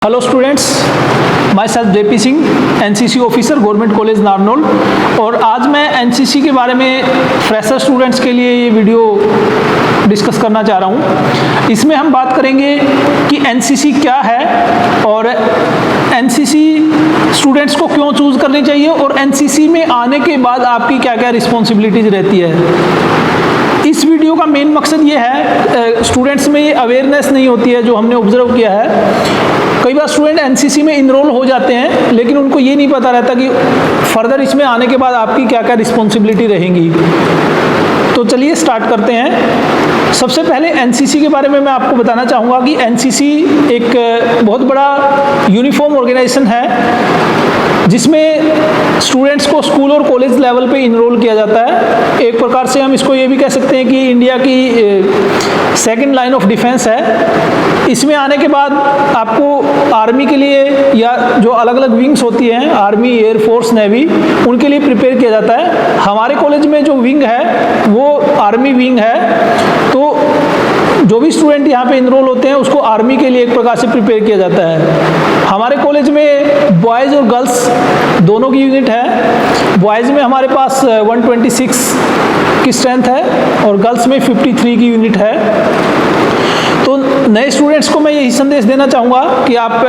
Hello students, my self JP Singh, NCC officer, government college Narnaul. और आज मैं एनसीसी के बारे में फ्रेशर स्टूडेंट्स के लिए ये वीडियो डिस्कस करना चाह रहा हूँ। इसमें हम बात करेंगे कि एनसीसी क्या है और एनसीसी स्टूडेंट्स को क्यों चूज़ करनी चाहिए और एनसीसी में आने के बाद आपकी क्या क्या रिस्पॉन्सिबिलिटीज़ रहती है। इस वीडियो का मेन मकसद ये है, स्टूडेंट्स में ये अवेयरनेस नहीं होती है जो हमने ऑब्जर्व किया है। कई बार स्टूडेंट एनसीसी में इनरोल हो जाते हैं लेकिन उनको ये नहीं पता रहता कि फर्दर इसमें आने के बाद आपकी क्या क्या रिस्पॉन्सिबिलिटी रहेंगी। तो चलिए स्टार्ट करते हैं। सबसे पहले एनसीसी के बारे में मैं आपको बताना चाहूँगा कि एनसीसी एक बहुत बड़ा यूनिफॉर्म ऑर्गेनाइजेशन है जिसमें स्टूडेंट्स को स्कूल और कॉलेज लेवल पे इनरोल किया जाता है। एक प्रकार से हम इसको ये भी कह सकते हैं कि इंडिया की सेकंड लाइन ऑफ डिफेंस है। इसमें आने के बाद आपको आर्मी के लिए या जो अलग अलग विंग्स होती हैं, आर्मी, एयरफोर्स, नेवी, उनके लिए प्रिपेयर किया जाता है। हमारे कॉलेज में जो विंग है वो आर्मी विंग है। तो जो भी स्टूडेंट यहाँ पे इनरोल होते हैं उसको आर्मी के लिए एक प्रकार से प्रिपेयर किया जाता है। हमारे कॉलेज में बॉयज़ और गर्ल्स दोनों की यूनिट है। बॉयज़ में हमारे पास 126 की स्ट्रेंथ है और गर्ल्स में 53 की यूनिट है। तो नए स्टूडेंट्स को मैं यही संदेश देना चाहूँगा कि आप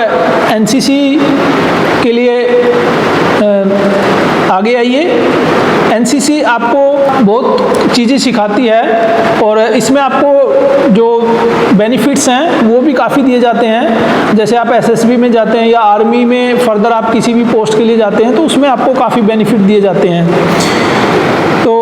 एनसीसी के लिए आगे आइए। एनसीसी आपको बहुत चीज़ें सिखाती है और इसमें आपको जो बेनिफिट्स हैं वो भी काफ़ी दिए जाते हैं। जैसे आप एसएसबी में जाते हैं या आर्मी में फर्दर आप किसी भी पोस्ट के लिए जाते हैं तो उसमें आपको काफ़ी बेनिफिट दिए जाते हैं। तो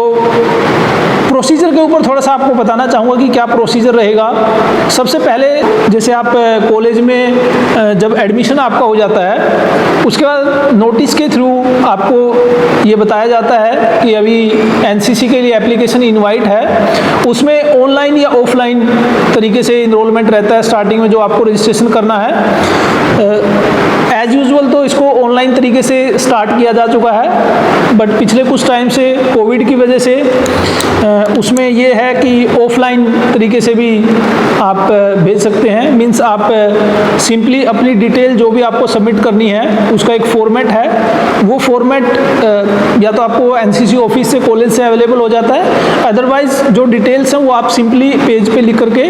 प्रोसीजर के ऊपर थोड़ा सा आपको बताना चाहूँगा कि क्या प्रोसीजर रहेगा। सबसे पहले जैसे आप कॉलेज में जब एडमिशन आपका हो जाता है उसके बाद नोटिस के थ्रू आपको ये बताया जाता है कि अभी एनसीसी के लिए एप्लीकेशन इनवाइट है। उसमें ऑनलाइन या ऑफलाइन तरीके से इनरोलमेंट रहता है। स्टार्टिंग में जो आपको रजिस्ट्रेशन करना है, एज यूजुअल तो इसको ऑनलाइन तरीके से स्टार्ट किया जा चुका है, बट पिछले कुछ टाइम से कोविड की वजह से उसमें ये है कि ऑफलाइन तरीके से भी आप भेज सकते हैं। मीन्स आप सिंपली अपनी डिटेल जो भी आपको सबमिट करनी है उसका एक फॉर्मेट है, वो फॉर्मेट या तो आपको एनसीसी ऑफिस से, कॉलेज से अवेलेबल हो जाता है। अदरवाइज जो डिटेल्स हैं वो आप सिंपली पेज पे लिख करके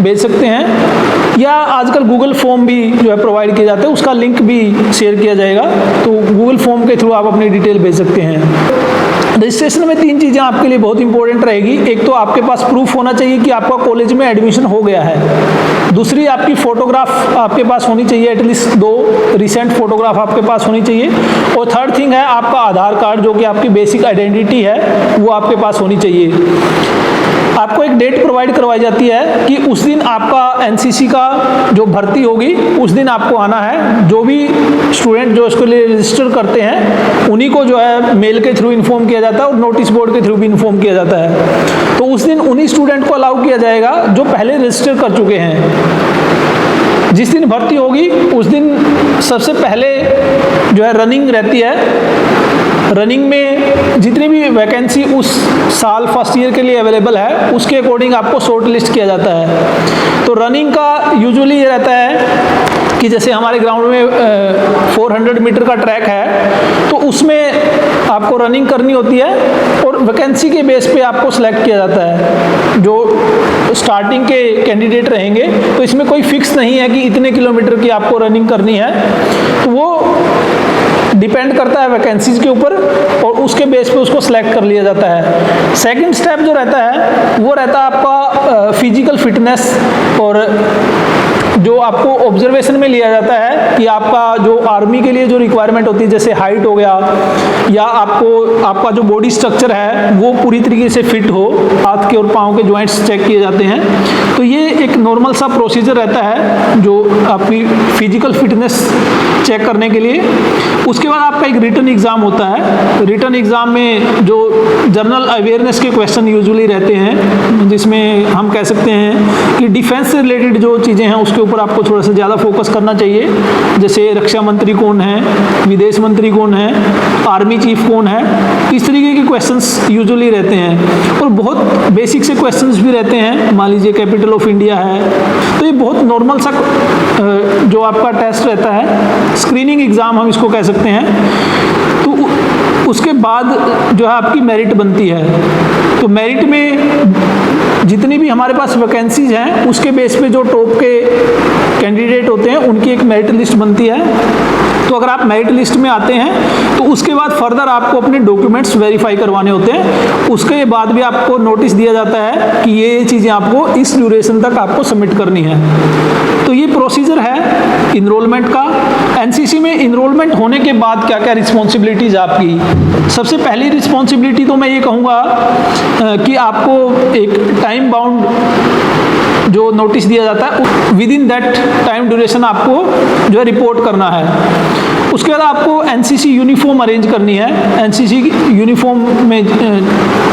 भेज सकते हैं, या आजकल गूगल फॉर्म भी जो है प्रोवाइड किया जाता है, उसका लिंक भी शेयर किया जाएगा। तो गूगल फॉर्म के थ्रू आप अपनी डिटेल भेज सकते हैं। रजिस्ट्रेशन में 3 चीज़ें आपके लिए बहुत इंपॉर्टेंट रहेगी। एक तो आपके पास प्रूफ होना चाहिए कि आपका कॉलेज में एडमिशन हो गया है। दूसरी, आपकी फ़ोटोग्राफ आपके पास होनी चाहिए, एटलीस्ट 2 रिसेंट फोटोग्राफ आपके पास होनी चाहिए। और थर्ड थिंग है आपका आधार कार्ड, जो कि आपकी बेसिक आइडेंटिटी है, वो आपके पास होनी चाहिए। आपको एक डेट प्रोवाइड करवाई जाती है कि उस दिन आपका एनसीसी का जो भर्ती होगी उस दिन आपको आना है। जो भी स्टूडेंट जो इसके लिए रजिस्टर करते हैं उन्हीं को जो है मेल के थ्रू इन्फॉर्म किया जाता है और नोटिस बोर्ड के थ्रू भी इन्फॉर्म किया जाता है। तो उस दिन उन्हीं स्टूडेंट को अलाउ किया जाएगा जो पहले रजिस्टर कर चुके हैं। जिस दिन भर्ती होगी उस दिन सबसे पहले जो है रनिंग रहती है। रनिंग में जितनी भी वैकेंसी उस साल फर्स्ट ईयर के लिए अवेलेबल है उसके अकॉर्डिंग आपको शॉर्ट लिस्ट किया जाता है। तो रनिंग का यूजुअली ये रहता है कि जैसे हमारे ग्राउंड में 400 मीटर का ट्रैक है तो उसमें आपको रनिंग करनी होती है और वैकेंसी के बेस पे आपको सेलेक्ट किया जाता है। जो स्टार्टिंग के कैंडिडेट रहेंगे तो इसमें कोई फिक्स नहीं है कि इतने किलोमीटर की आपको रनिंग करनी है, तो वो डिपेंड करता है वैकेंसीज के ऊपर और उसके बेस पे उसको सिलेक्ट कर लिया जाता है। सेकंड स्टेप जो रहता है वो रहता है आपका फिजिकल फिटनेस, और जो आपको ऑब्जर्वेशन में लिया जाता है कि आपका जो आर्मी के लिए जो रिक्वायरमेंट होती है, जैसे हाइट हो गया या आपका जो बॉडी स्ट्रक्चर है वो पूरी तरीके से फिट हो, हाथ के और पाँव के जॉइंट्स चेक किए जाते हैं। तो ये एक नॉर्मल सा प्रोसीजर रहता है जो आपकी फिजिकल फिटनेस चेक करने के लिए। उसके बाद आपका एक रिटन एग्ज़ाम होता है। रिटन एग्ज़ाम में जो जनरल अवेयरनेस के क्वेश्चन यूजुअली रहते हैं, जिसमें हम कह सकते हैं कि डिफेंस से रिलेटेड जो चीज़ें हैं उसके ऊपर आपको थोड़ा सा ज़्यादा फोकस करना चाहिए, जैसे रक्षा मंत्री कौन है, विदेश मंत्री कौन है, आर्मी चीफ कौन है, इस तरीके के क्वेश्चंस यूजुअली रहते हैं। और बहुत बेसिक से क्वेश्चंस भी रहते हैं, मान लीजिए कैपिटल ऑफ इंडिया है, तो ये बहुत नॉर्मल सा जो आपका टेस्ट रहता है, स्क्रीनिंग एग्ज़ाम हम इसको कह सकते हैं। तो उसके बाद जो है आपकी मेरिट बनती है। तो मेरिट में जितनी भी हमारे पास वैकेंसीज हैं उसके बेस पे जो टॉप के कैंडिडेट होते हैं उनकी एक मेरिट लिस्ट बनती है। तो अगर आप मेरिट लिस्ट में आते हैं तो उसके बाद फर्दर आपको अपने डॉक्यूमेंट्स वेरीफाई करवाने होते हैं। उसके बाद भी आपको नोटिस दिया जाता है कि ये चीज़ें आपको इस ड्यूरेशन तक आपको सबमिट करनी है। तो ये प्रोसीजर है इनरोलमेंट का। एनसीसी में इनरोलमेंट होने के बाद क्या क्या रिस्पॉन्सिबिलिटीज़ आपकी, सबसे पहली रिस्पॉन्सिबिलिटी तो मैं ये कहूँगा कि आपको एक टाइम बाउंड जो नोटिस दिया जाता है with in that time duration आपको जो है रिपोर्ट करना है। उसके बाद आपको एनसीसी यूनिफॉर्म अरेंज करनी है। एनसीसी यूनिफॉर्म में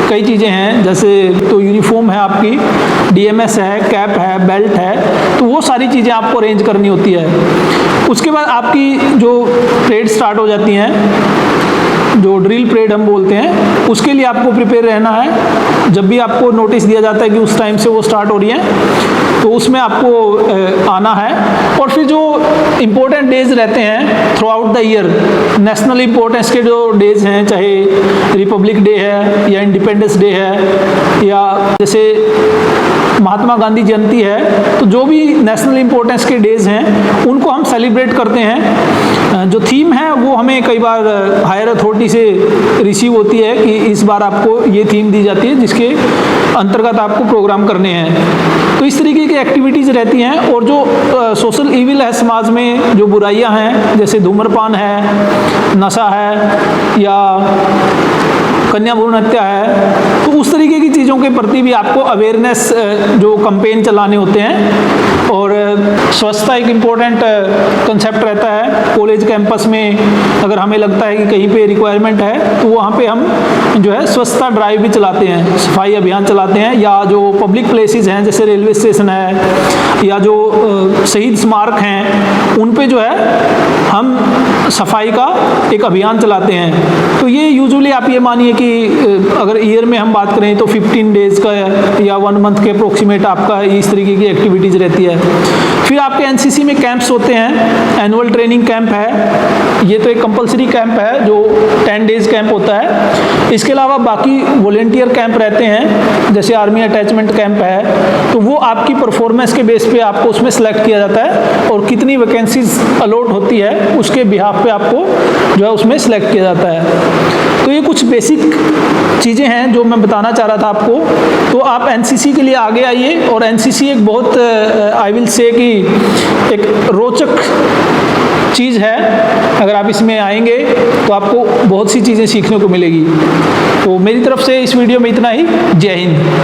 कई चीज़ें हैं, जैसे तो यूनिफॉर्म है आपकी, डीएमएस है, कैप है, बेल्ट है, तो वो सारी चीज़ें आपको अरेंज करनी होती है। उसके बाद आपकी जो परेड स्टार्ट हो जाती हैं, जो ड्रिल परेड हम बोलते हैं, उसके लिए आपको प्रिपेयर रहना है। जब भी आपको नोटिस दिया जाता है कि उस टाइम से वो स्टार्ट हो रही है तो उसमें आपको आना है। और फिर जो इम्पोर्टेंट डेज रहते हैं through out the year, national importance के जो डेज हैं, चाहे रिपब्लिक डे है या इंडिपेंडेंस डे है या जैसे महात्मा गांधी जयंती है, तो जो भी नेशनल इम्पोर्टेंस के डेज हैं उनको हम सेलिब्रेट करते हैं। जो थीम है वो हमें कई बार हायर अथॉरिटी से रिसीव होती है कि इस बार आपको ये थीम दी जाती है जिसके अंतर्गत आपको प्रोग्राम करने हैं। तो इस तरीके की एक्टिविटीज़ रहती हैं। और जो सोशल ईविल है समाज में, जो बुराइयां हैं, जैसे धूम्रपान है, नशा है या कन्या भ्रूण हत्या है, तो उस तरीके की चीज़ों के प्रति भी आपको अवेयरनेस जो कैंपेन चलाने होते हैं। और स्वच्छता एक इम्पोर्टेंट कंसेप्ट रहता है। कॉलेज कैंपस में अगर हमें लगता है कि कहीं पे रिक्वायरमेंट है तो वहाँ पे हम जो है स्वच्छता ड्राइव भी चलाते हैं, सफाई अभियान चलाते हैं। या जो पब्लिक प्लेसेस हैं जैसे रेलवे स्टेशन है या जो शहीद स्मारक हैं, उन पे जो है हम सफाई का एक अभियान चलाते हैं। तो ये यूजुअली आप ये मानिए कि अगर ईयर में हम बात करें तो 15 डेज़ का या 1 मंथ के अप्रोक्सीमेट आपका इस तरीके की एक्टिविटीज़ रहती है। फिर आपके एनसीसी में कैंप्स होते हैं। एनुअल ट्रेनिंग कैंप है, ये तो एक कंपलसरी कैंप है जो 10 डेज़ कैंप होता है। इसके अलावा बाकी वॉलेंटियर कैंप रहते हैं, जैसे आर्मी अटैचमेंट कैंप है, तो वो आपकी परफॉर्मेंस के बेस पे आपको उसमें सेलेक्ट किया जाता है और कितनी वैकेंसीज अलॉट होती है उसके बिहाफ पे आपको जो है उसमें सेलेक्ट किया जाता है। तो ये कुछ बेसिक चीज़ें हैं जो मैं बताना चाह रहा था आपको। तो आप एनसीसी के लिए आगे आइए। और एनसीसी एक बहुत आई विल से कि एक रोचक चीज़ है। अगर आप इसमें आएंगे तो आपको बहुत सी चीज़ें सीखने को मिलेगी। तो मेरी तरफ से इस वीडियो में इतना ही। जय हिंद।